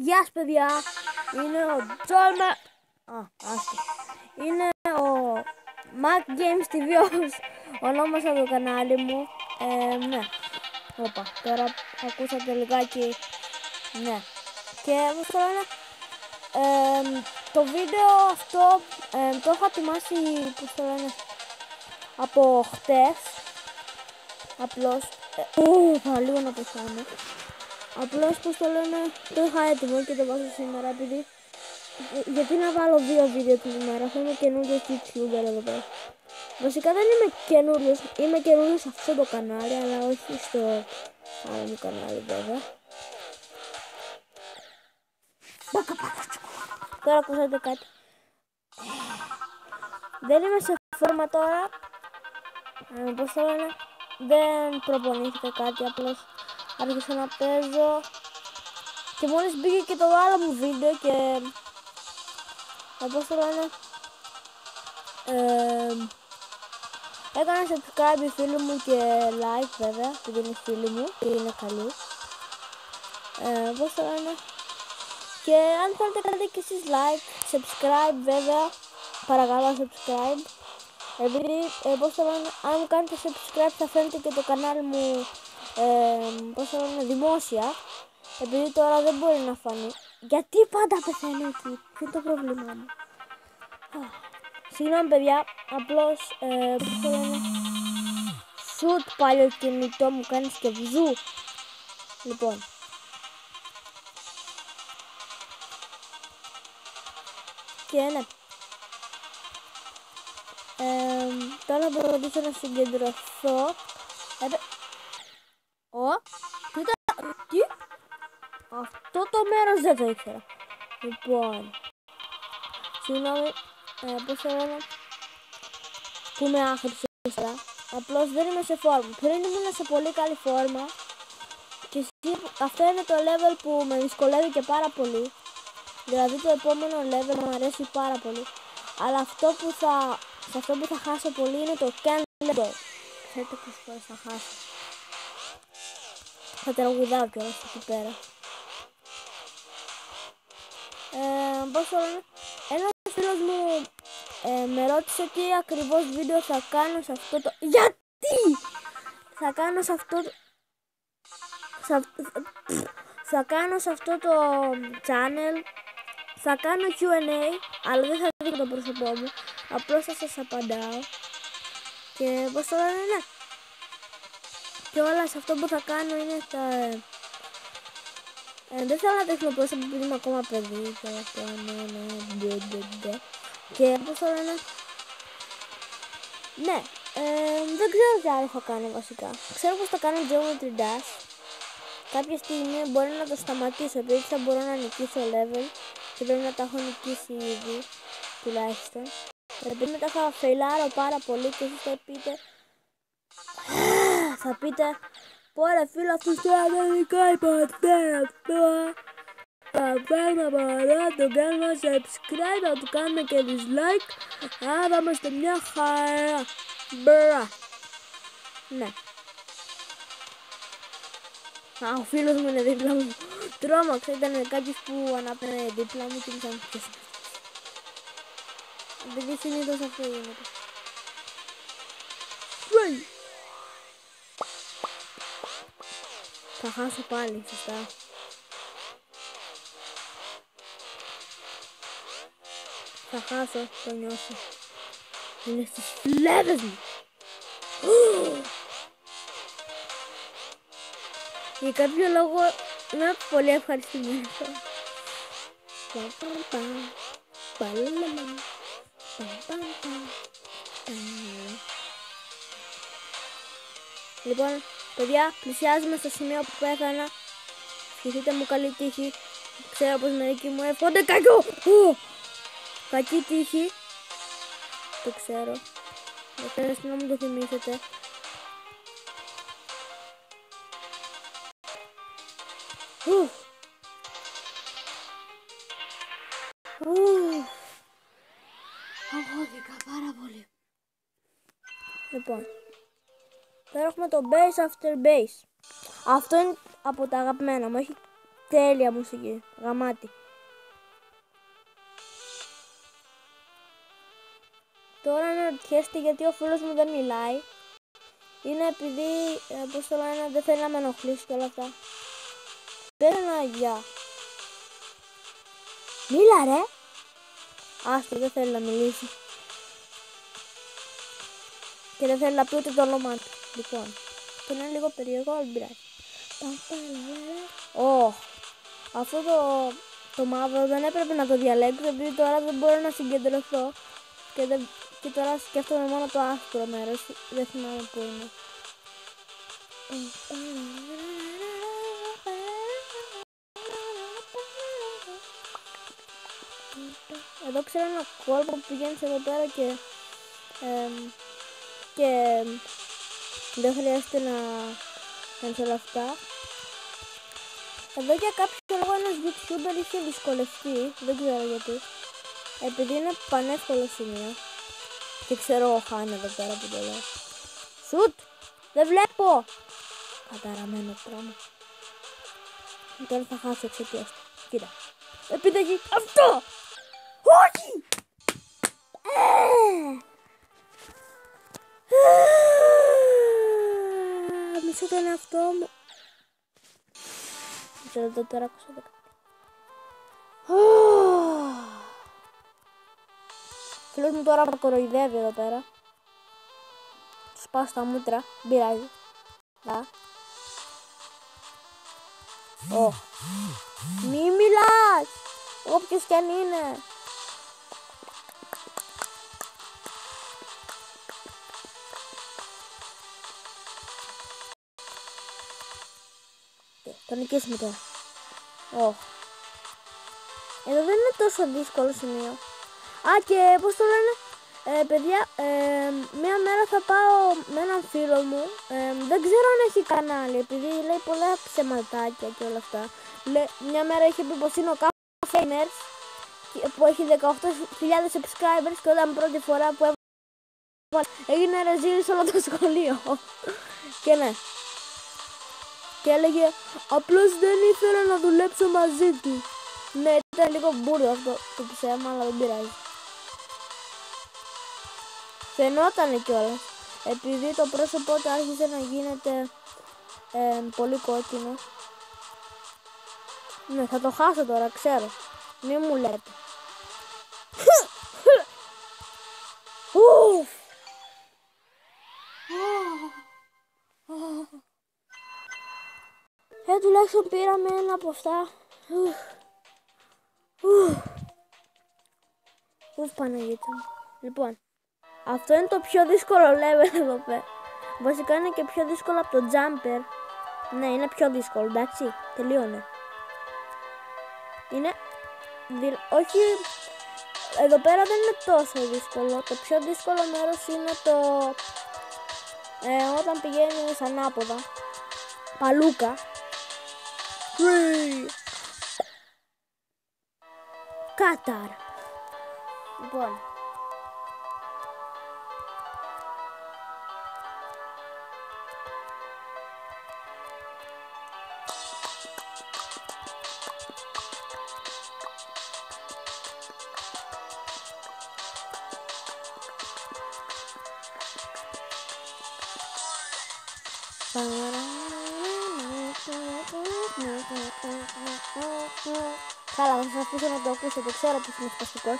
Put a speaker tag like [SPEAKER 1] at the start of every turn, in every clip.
[SPEAKER 1] Γεια σας παιδιά, είναι ο Τζόλμα... Είναι ο Mac Games TV, ονόμασα το κανάλι μου. Ναι, όπα, τώρα ακούσατε λιγάκι, ναι. Και όπως το λένε, το βίντεο αυτό το έχω ετοιμάσει, πώς το λένε, από χτες. Απλώς, θα λίγο να πεθάνω. Απλώς, πώς το λένε, το είχα έτοιμο και το βάζω σήμερα επειδή... Γιατί να βάλω 2 βίντεο την ημέρα, θα είμαι καινούριος YouTuber εδώ πέρα. Βασικά δεν είμαι καινούριος, είμαι καινούριος σε αυτό το κανάλι, αλλά όχι στο άλλο μου κανάλι βέβαια. Τώρα ακούσατε κάτι. Δεν είμαι σε φόρμα τώρα, πώς το λένε, δεν προπονήθηκα κάτι, απλώς άρχισα να παίζω. Και μόλις μπήκε και το άλλο μου βίντεο και... πώς το λένε... έκανα subscribe οι φίλοι μου και like βέβαια, επειδή είναι φίλοι μου και είναι καλοί. Πώς το λένε... Και αν θέλετε κάνετε και εσείς like, subscribe βέβαια, παρακαλώ subscribe. Επειδή, πώς το λένε, αν μου κάνετε subscribe θα φαίνεται και το κανάλι μου, πώς το λένε, δημόσια. Επειδή τώρα δεν μπορεί να φανεί. Γιατί πάντα πεθαίνω εκεί, ποιο είναι το πρόβλημά μου. Συγγνώμη παιδιά, απλώς, πώς το λένε, σουτ παλιό κινητό μου κάνεις και βζου. Λοιπόν. Και ναι. Τώρα θα προσπαθήσω να συγκεντρωθώ. Τι? Αυτό το μέρος δεν το ήξερα. Λοιπόν. Συγγνώμη, πώς το λένε, που είμαι άχρηστος. Απλώς δεν είμαι σε φόρμα. Πριν ήμουν σε πολύ καλή φόρμα. Και αυτό είναι το level που με δυσκολεύει και πάρα πολύ. Δηλαδή το επόμενο level μου αρέσει πάρα πολύ. Αλλά αυτό που θα χάσω πολύ είναι το Can't Let Go. Ξέρετε πόσες φορές θα χάσω. Θα τραγουδάω κιόλας εκεί πέρα. Πώς το λένε, ένας φίλος μου με ρώτησε τι ακριβώς βίντεο θα κάνω σε αυτό το... Γιατί! Θα κάνω σε αυτό το... Θα κάνω σε αυτό το channel. Θα κάνω Q&A, αλλά δεν θα δείχνω το πρόσωπό μου. Απλώς θα σας απαντάω. Και πώς το λένε, ναι. Και όλα σε αυτό που θα κάνω είναι τα... δεν θέλω να δείχνω πρόσωπο επειδή είμαι ακόμα παιδί. Και αυτό, ναι. Και πώς το λένε, ναι. Δεν ξέρω τι άλλο θα κάνω βασικά. Ξέρω πως θα κάνω Geometry Dash. Κάποια στιγμή μπορεί να το σταματήσω επειδή θα μπορώ να νικήσω level. Και πρέπει να τα έχω νικήσει ήδη, τουλάχιστον. Επειδή μετά θα φεϊλάρω πάρα πολύ και εσείς θα πείτε... Θα πείτε... Πόρε φίλε, αυτούς τώρα δεν νικάει ποτέ αυτό. Θα παίρνω από εδώ, το κάνουμε subscribe, θα του κάνουμε και dislike. Θα είμαστε μια χαρά. Μπρα. Ναι. Ο φίλος μου είναι δίπλα μου. Τρόμαξα, ήταν κάποιος που ανάπαινε δίπλα μου και ήταν ποιος. Επειδή συνήθως αυτό γίνεται. Θα χάσω πάλι, σωστά. Θα χάσω, το νιώσω. Είναι στις φλέβες μου. Για κάποιο λόγο είμαι πολύ ευχαριστημένη. Λοιπόν, παιδιά, πλησιάζουμε στο σημείο που πέθανα. Ευχηθείτε μου καλή τύχη. Ξέρω πως μερικοί μου εύχονται κακό. Κακή τύχη. Το ξέρω. Δεν χρειάζεται να μου το θυμίσετε. Αγχώθηκα πάρα πολύ. Λοιπόν, τώρα έχουμε το base after base. Αυτό είναι από τα αγαπημένα μου. Έχει τέλεια μουσική, γαμάτι. Τώρα αναρωτιέστε γιατί ο φίλος μου δεν μιλάει. Είναι επειδή, πώς το λένε, δεν θέλει να με ενοχλήσει και όλα αυτά. Δεν είναι ένα γεια. Μίλα ρε! Άστο, δεν θέλει να μιλήσει. Και δεν θέλει να πει ούτε το όνομά του. Λοιπόν, αυτό είναι λίγο περίεργο, αλλά πειράζει. Αυτό το μαύρο δεν έπρεπε να το διαλέξω, επειδή τώρα δεν μπορώ να συγκεντρωθώ. Και τώρα σκέφτομαι μόνο το άσπρο μέρος, δεν θυμάμαι που είναι. Εδώ ξέρω ένα κόλπο που πηγαίνεις εδώ πέρα και δεν χρειάζεται να κάνεις όλα αυτά. Εδώ για κάποιο λόγο ένας YouTuber είχε δυσκολευτεί, δεν ξέρω γιατί, επειδή είναι πανεύκολο σημείο. Και ξέρω ο Χάν εδώ πέρα που το λέω. Σουτ! Δεν βλέπω! Καταραμένο πράγμα. Τώρα θα χάσω εξαιτίας του. Κοίτα. Επίταγη αυτό! Όχι! Μισό τον εαυτό μου. Μισό λεπτό τώρα άκουσα το κάτι. Φίλος μου τώρα κοροϊδεύει εδώ πέρα. Του πάω στα μούτρα, μπειράζει. Μη μιλάς! Όποιος κι αν είναι. Το νικήσουμε τώρα. Εδώ δεν είναι τόσο δύσκολο σημείο. Και πώς το λένε, παιδιά, μία μέρα θα πάω με έναν φίλο μου, δεν ξέρω αν έχει κανάλι, επειδή λέει πολλά ψεματάκια και όλα αυτά. Μια μέρα είχε πει πως είναι ο Gamers, που έχει 18.000 subscribers, και όταν πρώτη φορά που έβαλε, έγινε ρεζίλη σε όλο το σχολείο. Και ναι. Και έλεγε, απλώς δεν ήθελα να δουλέψω μαζί του. Ναι, ήταν λίγο μπουρδο αυτό το ψέμα, αλλά δεν πειράζει. Φαινότανε κιόλας, επειδή το πρόσωπό του άρχισε να γίνεται πολύ κόκκινο. Ναι, θα το χάσω τώρα, ξέρω. Μη μου λέτε. Τουλάχιστον πήραμε ένα από αυτά. Παναγίτσα μου. Λοιπόν, αυτό είναι το πιο δύσκολο level εδώ πέρα. Βασικά είναι και πιο δύσκολο από το jumper. Ναι, είναι πιο δύσκολο, εντάξει, τελείωνε. Είναι, όχι, εδώ πέρα δεν είναι τόσο δύσκολο. Το πιο δύσκολο μέρος είναι όταν πηγαίνεις ανάποδα. Παλούκα. Κάταρ. Λοιπόν, καλά, θα σας αφήσω να το ακούσετε, ξέρω πως είναι σπαστικός.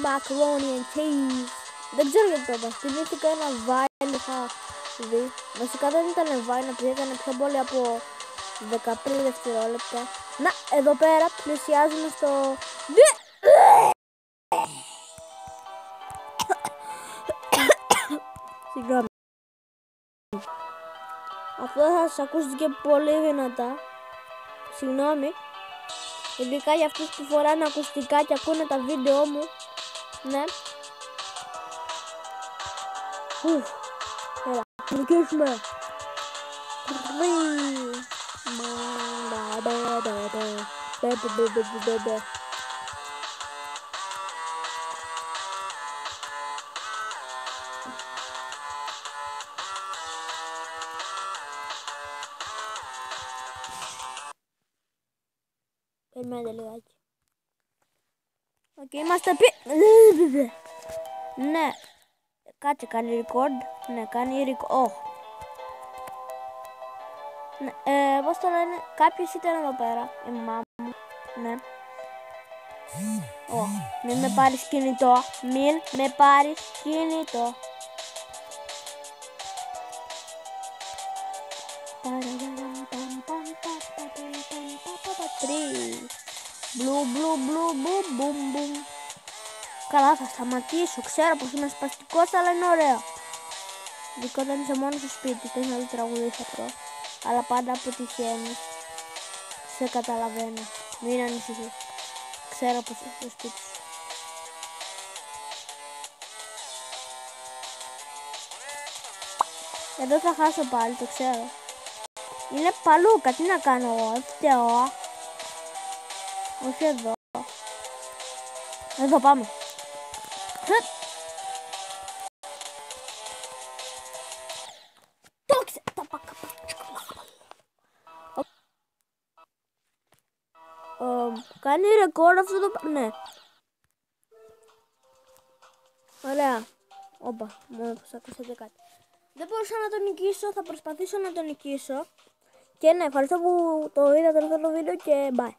[SPEAKER 1] Macaroni and cheese. Δεν ξέρω γιατί το είπα. Θυμήθηκα ένα Vine, είχα δει. Βασικά δεν ήταν Vine, επειδή ήταν πιο πολύ από 15 δευτερόλεπτα. Να, εδώ πέρα πλησιάζουμε στο... Συγγνώμη. Αυτό θα σας ακούσει και πολύ δυνατά. Συγγνώμη. Ειδικά για αυτούς που φοράνε ακουστικά και ακούνε τα βίντεο μου. Ναι. Έλα, νικήσουμε. περιμένετε λιγάκι. Οκ, είμαστε ναι. Κάτσε, κάνει record. Ναι, κάνει record. Ναι, πώς το λένε, κάποιος ήταν εδώ πέρα. Η μαμά μου. Ναι. Μην με πάρεις κινητό. Μην με πάρεις κινητό. Μπλου. Καλά, θα σταματήσω. Ξέρω πως είμαι σπαστικός, αλλά είναι ωραίο. Ειδικά όταν είσαι μόνο στο σπίτι, θες να το τραγουδείς αυτό. Αλλά πάντα αποτυχαίνεις. Σε καταλαβαίνω. Μην ανησυχείς. Ξέρω πως είσαι στο σπίτι σου. Εδώ θα χάσω πάλι, το ξέρω. Είναι παλούκα, τι να κάνω εγώ, φταίω. Όχι εδώ. Εδώ πάμε. Τόξε τα πακα. Κάνει ρεκόρ αυτό το... Ναι. Ωραία. Όπα, μόνο πως ακούσατε κάτι. Δεν μπορούσα να τον νικήσω, θα προσπαθήσω να τον νικήσω. Και ναι, ευχαριστώ που το είδατε αυτό το βίντεο και bye.